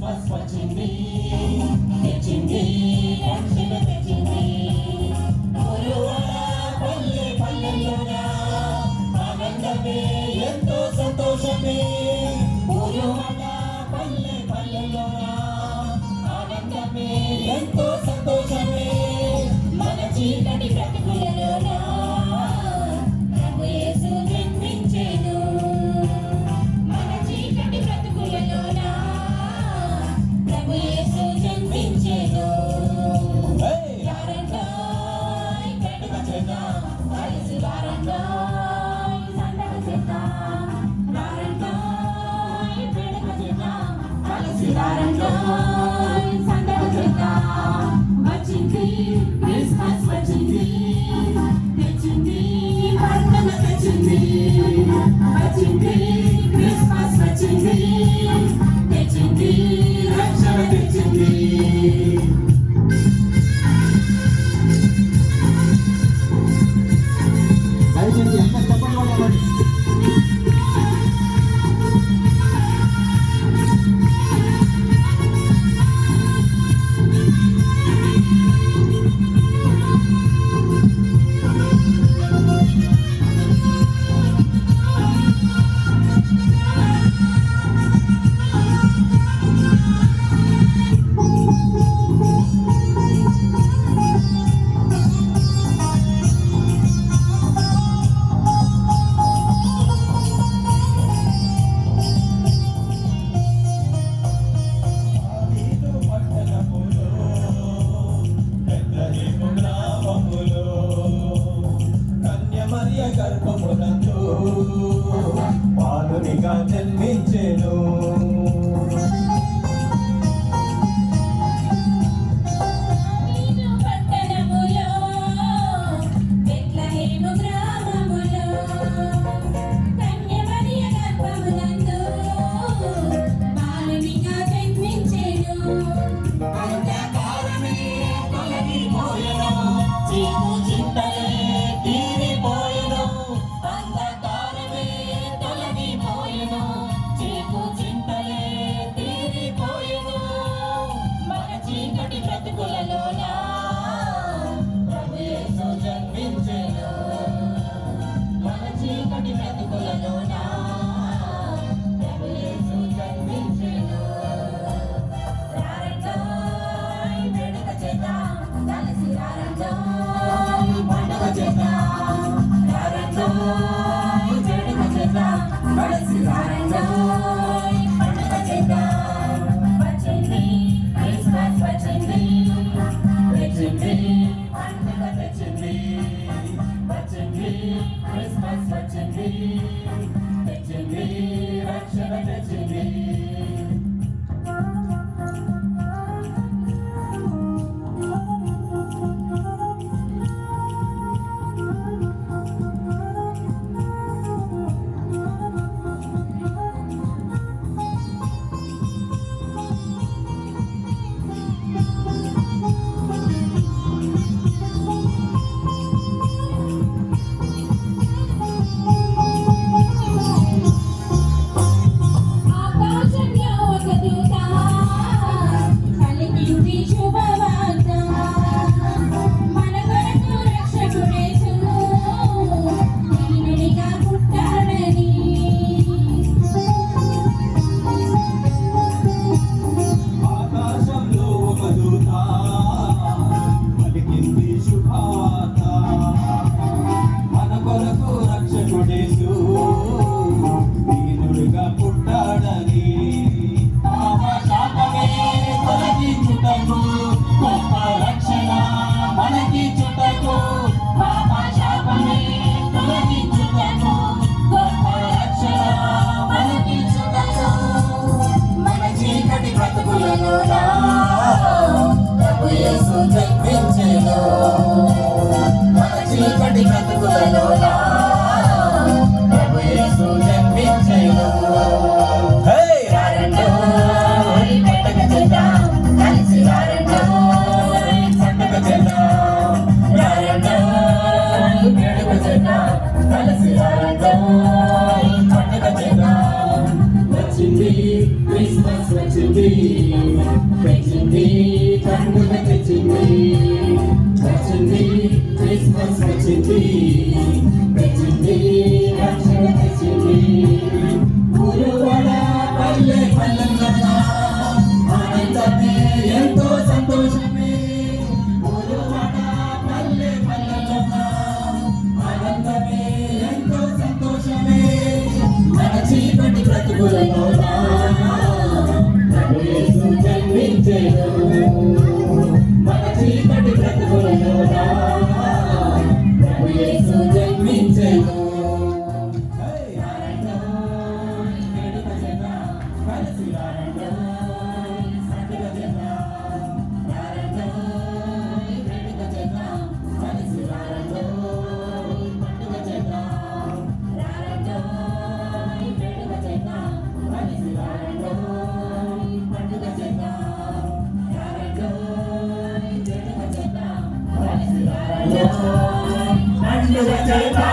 Christmas వచ్చింది తెచ్చింది రక్షణ తెచ్చింది గురువాడ పల్లె పల్లెల్లోనా ఆనందమే ఎంతో సంతోషమే గురువాడ పల్లె పల్లెల్లోనా ఆనందమే ఎంతో సంతోషమే మన చీకటి బ్రతుకులలోనా ప్రభు యేసు జన్మించెను మన చీకటి బ్రతుకులలోనా ప్రభు యేసు జన్మించెను వారంటాయ్ పండుగ చేద్దాం కలిసి వారంటాయ్ పండుగ చేద్దాం వారంటాయ్ పండుగ చేద్దాం కలిసి వారంటాయ్ పండుగ చేద్దాం వచ్చింది క్రిస్మస్ వచ్చింది తెచ్చింది పండుగ తెచ్చింది వచ్చింది క్రిస్మస్ వచ్చింది తెచ్చింది రక్షణ తెచ్చింది దయచేసి ఎంత చెప్పండి వాళ్ళ గర్భమునందు బాలునిగా జన్మించెను క్రిస్మస్ వచ్చింది తెచ్చింది రక్షణ తెచ్చింది ప్రభు యేసు జన్మించెను మన చీకటి బ్రతుకులలోనా ప్రభు యేసు జన్మించెను రారండోయ్ పండుగ చేద్దాం కలిసి రారండోయ్ పండుగ చేద్దాం రారండోయ్ పండుగ చేద్దాం కలిసి రారండోయ్ పండుగ చేద్దాం వచ్చింది క్రిస్మస్ వచ్చింది తెచ్చింది తెచ్చింది పండుగ తెచ్చింది వచ్చింది క్రిస్మస్ వచ్చింది తెచ్చింది రక్షణ తెచ్చింది ఊరువాడ పల్లె పల్లెల్లోన ఆనందమే ఎంతో సంతోషమే ఊరువాడ పల్లె పల్లెల్లోన ఆనందమే ఎంతో సంతోషమే మన చీకటి బ్రతుకులలోన ప్రభు యేసు జన్మించెను మన చీకటి బ్రతుకులలోన ప్రభు యేసు జన్మించెను కలిసి రారండో పండుగ చేద్దాం రారండో వేడుక చేద్దాం కలిసి రారండో పండుగ చేద్దాం రారండో వేడుక చేద్దాం కలిసి రారండో పండుగ చేద్దాం రారండో వేడుక చేద్దాం కలిసి రారండో పండుగ చేద్దాం